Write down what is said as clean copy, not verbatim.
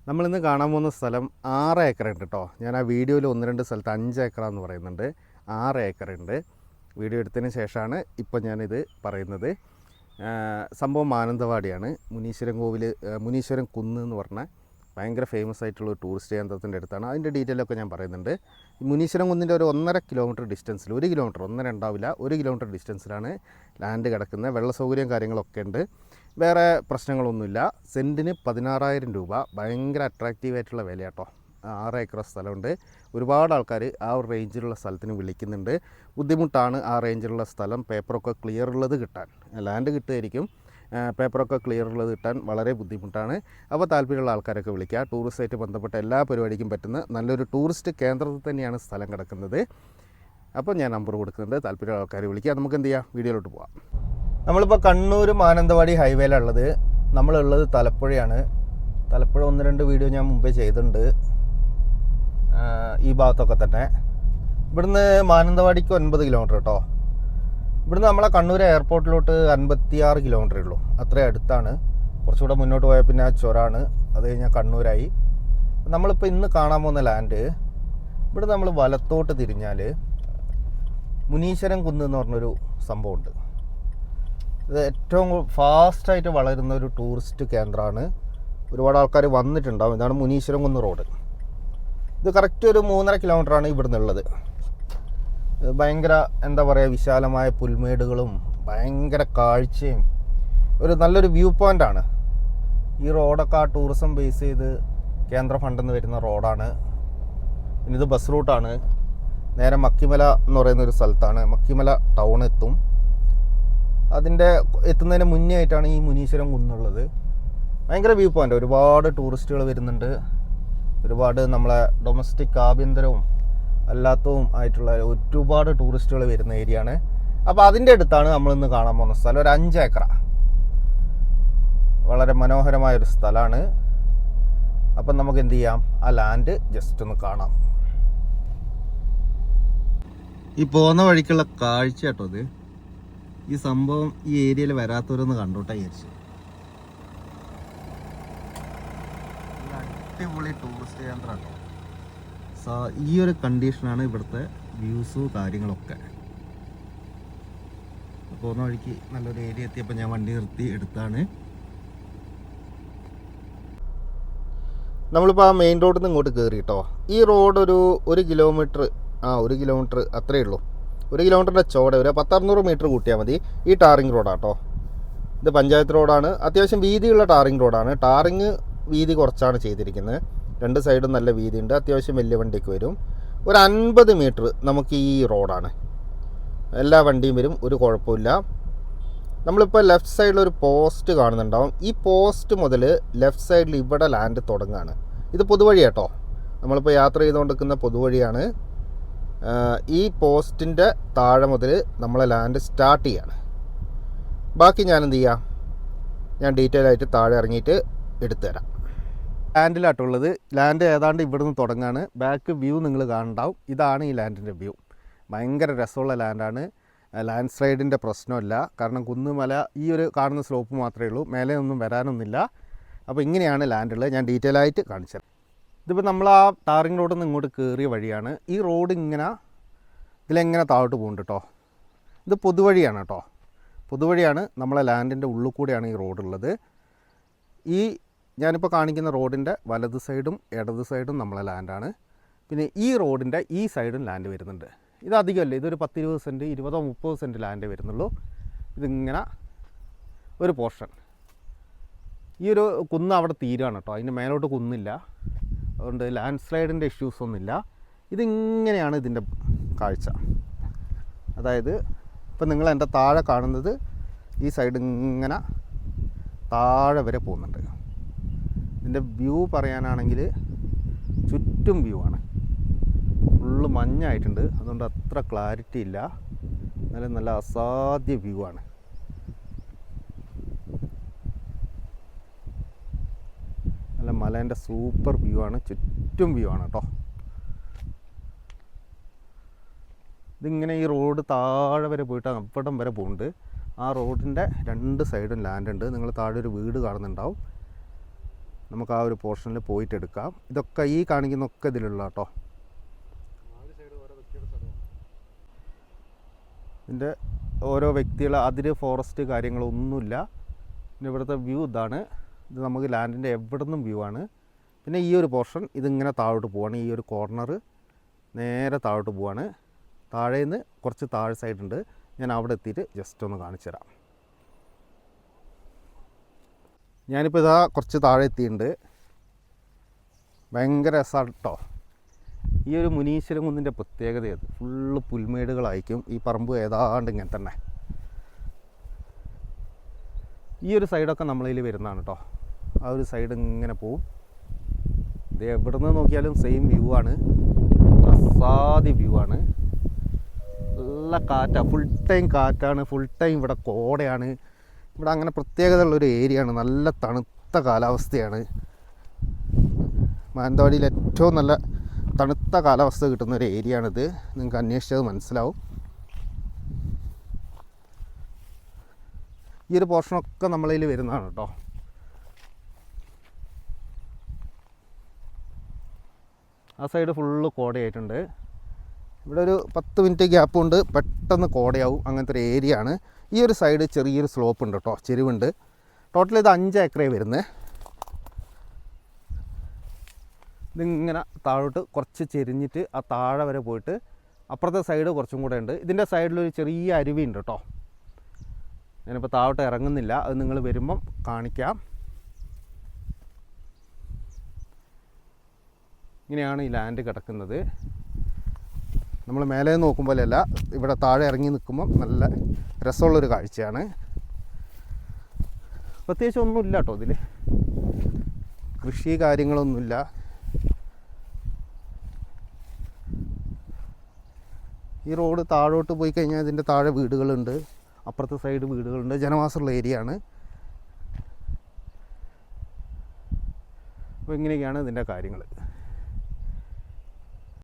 നമ്മളിന്ന് കാണാൻ പോകുന്ന സ്ഥലം 6 ഏക്കറുണ്ട് കേട്ടോ. ഞാൻ ആ വീഡിയോയിൽ 1-2 സ്ഥലത്ത് 5 ഏക്കറാന്ന് പറയുന്നുണ്ട്. 6 ഏക്കറുണ്ട്. വീഡിയോ എടുത്തതിന് ശേഷമാണ് ഇപ്പോൾ ഞാനിത് പറയുന്നത്. സംഭവം മാനന്തവാടിയാണ്. മുനീശ്വരൻ കുന്ന് എന്ന് പറഞ്ഞാൽ ഭയങ്കര ഫേമസ് ആയിട്ടുള്ള ഒരു ടൂറിസ്റ്റ് കേന്ദ്രത്തിൻ്റെ അടുത്താണ്. അതിൻ്റെ ഡീറ്റെയിലൊക്കെ ഞാൻ പറയുന്നുണ്ട്. മുനീശ്വരൻ കുന്നിൻ്റെ ഒരു 1.5 കിലോമീറ്റർ ഡിസ്റ്റൻസിൽ, 1 കിലോമീറ്റർ 1.5 ഉണ്ടാവില്ല, 1 കിലോമീറ്റർ ഡിസ്റ്റൻസിലാണ് ലാൻഡ് കിടക്കുന്നത്. വെള്ള സൗകര്യം കാര്യങ്ങളൊക്കെ ഉണ്ട്. വേറെ പ്രശ്നങ്ങളൊന്നുമില്ല. സെൻറ്റിന് 16,000 രൂപ. ഭയങ്കര അട്രാക്റ്റീവായിട്ടുള്ള വിലയാട്ടോ. 6 ഏക്കർ സ്ഥലമുണ്ട്. ഒരുപാട് ആൾക്കാർ ആ ഒരു റേഞ്ചിലുള്ള സ്ഥലത്തിന് വിളിക്കുന്നുണ്ട്. ബുദ്ധിമുട്ടാണ് ആ റേഞ്ചിലുള്ള സ്ഥലം പേപ്പറൊക്കെ ക്ലിയർ ഉള്ളത് കിട്ടാൻ. ലാൻഡ് കിട്ടുമായിരിക്കും, പേപ്പറൊക്കെ ക്ലിയർ ഉള്ളത് കിട്ടാൻ വളരെ ബുദ്ധിമുട്ടാണ്. അപ്പോൾ താല്പര്യമുള്ള ആൾക്കാരൊക്കെ വിളിക്കുക. ടൂറിസ്റ്റായിട്ട് ബന്ധപ്പെട്ട എല്ലാ പരിപാടിക്കും പറ്റുന്ന നല്ലൊരു ടൂറിസ്റ്റ് കേന്ദ്രത്തിൽ തന്നെയാണ് സ്ഥലം കിടക്കുന്നത്. അപ്പോൾ ഞാൻ നമ്പർ കൊടുക്കുന്നുണ്ട്, താല്പര്യമുള്ള ആൾക്കാർ വിളിക്കുക. നമുക്ക് എന്ത് ചെയ്യാം, വീഡിയോയിലോട്ട് പോകാം. നമ്മളിപ്പോൾ കണ്ണൂർ മാനന്തവാടി ഹൈവേയിലുള്ളത്. നമ്മളുള്ളത് തലപ്പുഴയാണ്. തലപ്പുഴ 1-2 വീഡിയോ ഞാൻ മുമ്പേ ചെയ്തിട്ടുണ്ട്, ഈ ഭാഗത്തൊക്കെ തന്നെ. ഇവിടുന്ന് മാനന്തവാടിക്ക് 9 കിലോമീറ്റർ കേട്ടോ. ഇവിടുന്ന് നമ്മളെ കണ്ണൂർ എയർപോർട്ടിലോട്ട് 56 കിലോമീറ്ററേ ഉള്ളൂ. അത്രയും അടുത്താണ്. കുറച്ചുകൂടെ മുന്നോട്ട് പോയാൽ പിന്നെ ആ ചുരമാണ്. അത് കഴിഞ്ഞാൽ കണ്ണൂരായി. നമ്മളിപ്പോൾ ഇന്ന് കാണാൻ പോകുന്ന ലാൻഡ്, ഇവിടെ നമ്മൾ വലത്തോട്ട് തിരിഞ്ഞാൽ മുനീശ്വരൻ കുന്ന് എന്ന് പറഞ്ഞൊരു സംഭവമുണ്ട്. ഇത് ഏറ്റവും ഫാസ്റ്റായിട്ട് വളരുന്ന ഒരു ടൂറിസ്റ്റ് കേന്ദ്രമാണ്. ഒരുപാട് ആൾക്കാർ വന്നിട്ടുണ്ടാവും. ഇതാണ് മുനീശ്വരൻ കുന്ന് റോഡ്. ഇത് കറക്റ്റ് ഒരു 3.5 കിലോമീറ്ററാണ് ഇവിടുന്ന് ഉള്ളത്. ഭയങ്കര എന്താ പറയുക, വിശാലമായ പുൽമേടുകളും ഭയങ്കര കാഴ്ചയും ഒരു നല്ലൊരു വ്യൂ പോയിൻ്റാണ്. ഈ റോഡൊക്കെ ആ ടൂറിസം ബേസ് ചെയ്ത് കേന്ദ്ര ഫണ്ടിൽ നിന്ന് വരുന്ന റോഡാണ്. പിന്നെ ഇത് ബസ് റൂട്ടാണ്. നേരെ മക്കിമല എന്ന് പറയുന്നൊരു സ്ഥലത്താണ്. മക്കിമല ടൗൺ എത്തും. അതിൻ്റെ എത്തുന്നതിന് മുന്നേ ആയിട്ടാണ് ഈ മുനീശ്വരൻ കുന്നുള്ളത്. ഭയങ്കര വ്യൂ പോയിൻ്റ്. ഒരുപാട് ടൂറിസ്റ്റുകൾ വരുന്നുണ്ട്. ഒരുപാട് നമ്മളെ ഡൊമസ്റ്റിക് ആഭ്യന്തരവും അല്ലാത്തതും ആയിട്ടുള്ള ഒരുപാട് ടൂറിസ്റ്റുകൾ വരുന്ന ഏരിയയാണ്. അപ്പോൾ അതിൻ്റെ അടുത്താണ് നമ്മളിന്ന് കാണാൻ പോകുന്ന സ്ഥലം. ഒരു 5 ഏക്കറ, വളരെ മനോഹരമായൊരു സ്ഥലമാണ്. അപ്പം നമുക്ക് എന്ത് ചെയ്യാം, ആ ലാൻഡ് ജസ്റ്റ് ഒന്ന് കാണാം. ഈ പോകുന്ന വഴിക്കുള്ള കാഴ്ച കേട്ടോ ഇത്. ഈ സംഭവം ഈ ഏരിയയിൽ വരാത്തവരൊന്ന് കണ്ടോട്ടെ വിചാരിച്ചു. അടിപൊളി ടൂറിസ്റ്റ് കേന്ദ്രം കേട്ടോ. ഈ ഒരു കണ്ടീഷനാണ് ഇവിടുത്തെ വ്യൂസും കാര്യങ്ങളൊക്കെ. പോകുന്ന വഴിക്ക് നല്ലൊരു ഏരിയ എത്തിയപ്പോൾ ഞാൻ വണ്ടി നിർത്തി എടുത്താണ്. നമ്മളിപ്പോൾ ആ മെയിൻ റോഡിൽ നിന്ന് ഇങ്ങോട്ട് കയറി കേട്ടോ. ഈ റോഡ് ഒരു 1 കിലോമീറ്റർ, 1 കിലോമീറ്റർ അത്രയേ ഉള്ളൂ. 1 കിലോമീറ്ററിൻ്റെ ചോടെ ഒരു 10-600 മീറ്റർ കൂട്ടിയാൽ മതി. ഈ ടാറിങ് റോഡാട്ടോ. ഇത് പഞ്ചായത്ത് റോഡാണ്. അത്യാവശ്യം വീതിയുള്ള ടാറിങ് റോഡാണ്. ടാറിങ് വീതി കുറച്ചാണ് ചെയ്തിരിക്കുന്നത്. 2 സൈഡും നല്ല വീതിയുണ്ട്. അത്യാവശ്യം വലിയ വണ്ടിക്ക് വരും. ഒരു 50 മീറ്റർ നമുക്ക് ഈ റോഡാണ്. എല്ലാ വണ്ടിയും വരും, ഒരു കുഴപ്പമില്ല. നമ്മളിപ്പോൾ ലെഫ്റ്റ് സൈഡിൽ ഒരു പോസ്റ്റ് കാണുന്നുണ്ടാവും. ഈ പോസ്റ്റ് മുതൽ ലെഫ്റ്റ് സൈഡിൽ ഇവിടെ ലാൻഡ് തുടങ്ങുകയാണ്. ഇത് പൊതുവഴി കേട്ടോ. നമ്മളിപ്പോൾ യാത്ര ചെയ്തുകൊണ്ടിരിക്കുന്ന പൊതുവഴിയാണ്. ഈ പോസ്റ്റിൻ്റെ താഴെ മുതൽ നമ്മളെ ലാൻഡ് സ്റ്റാർട്ട് ചെയ്യാണ്. ബാക്കി ഞാൻ എന്ത് ചെയ്യാം, ഞാൻ ഡീറ്റെയിൽ ആയിട്ട് താഴെ ഇറങ്ങിയിട്ട് എടുത്തു തരാം. ലാൻഡിലാട്ടുള്ളത്. ലാൻഡ് ഏതാണ്ട് ഇവിടുന്ന് തുടങ്ങാണ്. ബാക്ക് വ്യൂ നിങ്ങൾ കാണണ്ടാവും. ഇതാണ് ഈ ലാൻഡിൻ്റെ വ്യൂ. ഭയങ്കര രസമുള്ള ലാൻഡാണ്. ലാൻഡ് സ്ലൈഡിൻ്റെ പ്രശ്നമില്ല. കാരണം കുന്നുമല ഈ ഒരു കാണുന്ന സ്ലോപ്പ് മാത്രമേ ഉള്ളൂ, മേലെ ഒന്നും വരാനൊന്നുമില്ല. അപ്പോൾ ഇങ്ങനെയാണ് ലാൻഡുള്ളത്. ഞാൻ ഡീറ്റെയിൽ ആയിട്ട് കാണിച്ചത്. ഇതിപ്പോൾ നമ്മൾ ആ ടാറിങ് റോഡിൽ നിന്ന് ഇങ്ങോട്ട് കയറിയ വഴിയാണ്. ഈ റോഡ് ഇങ്ങനെ ഇതിലെങ്ങനെ താഴോട്ട് പോകുന്നുണ്ട് കേട്ടോ. ഇത് പൊതുവഴിയാണ് കേട്ടോ. പൊതുവഴിയാണ്. നമ്മളെ ലാൻഡിൻ്റെ ഉള്ളിൽ കൂടെയാണ് ഈ റോഡുള്ളത്. ഈ ഞാനിപ്പോൾ കാണിക്കുന്ന റോഡിൻ്റെ വലത് സൈഡും ഇടത് സൈഡും നമ്മളെ ലാൻഡാണ്. പിന്നെ ഈ റോഡിൻ്റെ ഈ സൈഡും ലാൻഡ് വരുന്നുണ്ട്. ഇത് അധികമല്ല, ഇതൊരു 10-20 സെൻറ്റ് 20-30 സെൻറ്റ് ലാൻഡേ വരുന്നുള്ളൂ. ഇതിങ്ങനെ ഒരു പോർഷൻ. ഈ ഒരു കുന്ന് അവിടെ തീരുകയാണ് കേട്ടോ. അതിൻ്റെ മേലോട്ട് കുന്നില്ല. അതുകൊണ്ട് ലാൻഡ് സ്ലൈഡിൻ്റെ ഇഷ്യൂസൊന്നുമില്ല. ഇതിങ്ങനെയാണ് ഇതിൻ്റെ കാഴ്ച. അതായത് ഇപ്പം നിങ്ങൾ എൻ്റെ താഴെ കാണുന്നത് ഈ സൈഡ് ഇങ്ങനെ താഴെ വരെ പോകുന്നുണ്ട്. ഇതിൻ്റെ വ്യൂ പറയാനാണെങ്കിൽ ചുറ്റും വ്യൂ ആണ്. ഫുള്ള് മഞ്ഞായിട്ടുണ്ട്. അതുകൊണ്ട് അത്ര ക്ലാരിറ്റി ഇല്ല. എന്നാലും നല്ല അസാധ്യ വ്യൂ ആണ്. നല്ല മലേൻ്റെ സൂപ്പർ വ്യൂ ആണ്. ചുറ്റും വ്യൂ ആണ് കേട്ടോ. ഇതിങ്ങനെ ഈ റോഡ് താഴെ വരെ പോയിട്ട് അവിടം വരെ പോകുന്നുണ്ട്. ആ റോഡിൻ്റെ 2 സൈഡും ലാൻഡ് ഉണ്ട്. നിങ്ങൾ താഴെ ഒരു വീട് കാണുന്നുണ്ടാവും. നമുക്ക് ആ ഒരു പോർഷനിൽ പോയിട്ട് എടുക്കാം. ഇതൊക്കെ ഈ കാണിക്കുന്നൊക്കെ ഇതിലുള്ള കേട്ടോ. ഇതിൻ്റെ ഓരോ വ്യക്തികളെ അതിര് ഫോറസ്റ്റ് കാര്യങ്ങളൊന്നുമില്ല. പിന്നെ ഇവിടുത്തെ വ്യൂ ഇതാണ്. ഇത് നമുക്ക് ലാൻഡിൻ്റെ എവിടെ നിന്നും വ്യൂ ആണ്. പിന്നെ ഈ ഒരു പോർഷൻ ഇതിങ്ങനെ താഴോട്ട് പോവാണ്. ഈ ഒരു കോർണർ നേരെ താഴോട്ട് പോവാണ്. താഴേന്ന് കുറച്ച് താഴെ സൈഡുണ്ട്. ഞാൻ അവിടെ എത്തിയിട്ട് ജസ്റ്റ് ഒന്ന് കാണിച്ചു തരാം. ഞാനിപ്പോൾ ഇതാ കുറച്ച് താഴെ എത്തിയിട്ടുണ്ട്. ഭയങ്കര രസമാണ് കേട്ടോ. ഈ ഒരു മുനീശ്വരൻ കുന്നിൻ്റെ പ്രത്യേകത അത് ഫുള്ള് പുൽമേടുകളായിരിക്കും. ഈ പറമ്പ് ഏതാണ്ട് ഇങ്ങനെ തന്നെ. ഈ ഒരു സൈഡൊക്കെ നമ്മളതിൽ വരുന്നതാണ് കേട്ടോ. ആ ഒരു സൈഡ് ഇങ്ങനെ പോവും. ഇത് എവിടെ നിന്ന് നോക്കിയാലും സെയിം വ്യൂ ആണ്. അസാധ്യ വ്യൂ ആണ്. നല്ല കാറ്റാണ്, ഫുൾ ടൈം കാറ്റാണ്. ഫുൾ ടൈം ഇവിടെ കോടയാണ്. ഇവിടെ അങ്ങനെ പ്രത്യേകത ഉള്ളൊരു ഏരിയ ആണ്. നല്ല തണുത്ത കാലാവസ്ഥയാണ്. മാനന്തവാടിയിൽ ഏറ്റവും നല്ല തണുത്ത കാലാവസ്ഥ കിട്ടുന്ന ഒരു ഏരിയ ആണിത്. നിങ്ങൾക്ക് അന്വേഷിച്ചത് മനസ്സിലാവും. ഈ ഒരു പോർഷനൊക്കെ നമ്മളതിൽ വരുന്നതാണ് കേട്ടോ. ആ സൈഡ് ഫുള്ള് കോടയായിട്ടുണ്ട്. ഇവിടെ ഒരു 10 മിനിറ്റ് ഗ്യാപ്പ് കൊണ്ട് പെട്ടെന്ന് കോടയാവും. അങ്ങനത്തെ ഒരു ഏരിയ ആണ്. ഈ ഒരു സൈഡ് ചെറിയൊരു സ്ലോപ്പ് ഉണ്ട് കേട്ടോ, ചെരിവുണ്ട്. ടോട്ടൽ ഇത് 5 ഏക്കറേ വരുന്നത്. ഇതിങ്ങനെ താഴോട്ട് കുറച്ച് ചെരിഞ്ഞിട്ട് ആ താഴെ വരെ പോയിട്ട് അപ്പുറത്തെ സൈഡ് കുറച്ചും കൂടെ ഉണ്ട്. ഇതിൻ്റെ സൈഡിലൊരു ചെറിയ അരുവി ഉണ്ട് കേട്ടോ. ഞാനിപ്പോൾ താഴോട്ട് ഇറങ്ങുന്നില്ല, അത് നിങ്ങൾ വരുമ്പം കാണിക്കാം. ഇങ്ങനെയാണ് ഈ ലാൻഡ് കിടക്കുന്നത്. നമ്മൾ മേലെ നോക്കുമ്പോഴല്ല, ഇവിടെ താഴെ ഇറങ്ങി നിൽക്കുമ്പം നല്ല രസമുള്ളൊരു കാഴ്ചയാണ്. പ്രത്യേകിച്ച് ഒന്നുമില്ല കേട്ടോ ഇതിൽ, കൃഷി കാര്യങ്ങളൊന്നുമില്ല. ഈ റോഡ് താഴോട്ട് പോയി കഴിഞ്ഞാൽ ഇതിൻ്റെ താഴെ വീടുകളുണ്ട്, അപ്പുറത്തെ സൈഡ് വീടുകളുണ്ട്. ജനവാസമുള്ള ഏരിയ ആണ്. അപ്പോൾ ഇങ്ങനെയൊക്കെയാണ് ഇതിൻ്റെ കാര്യങ്ങൾ.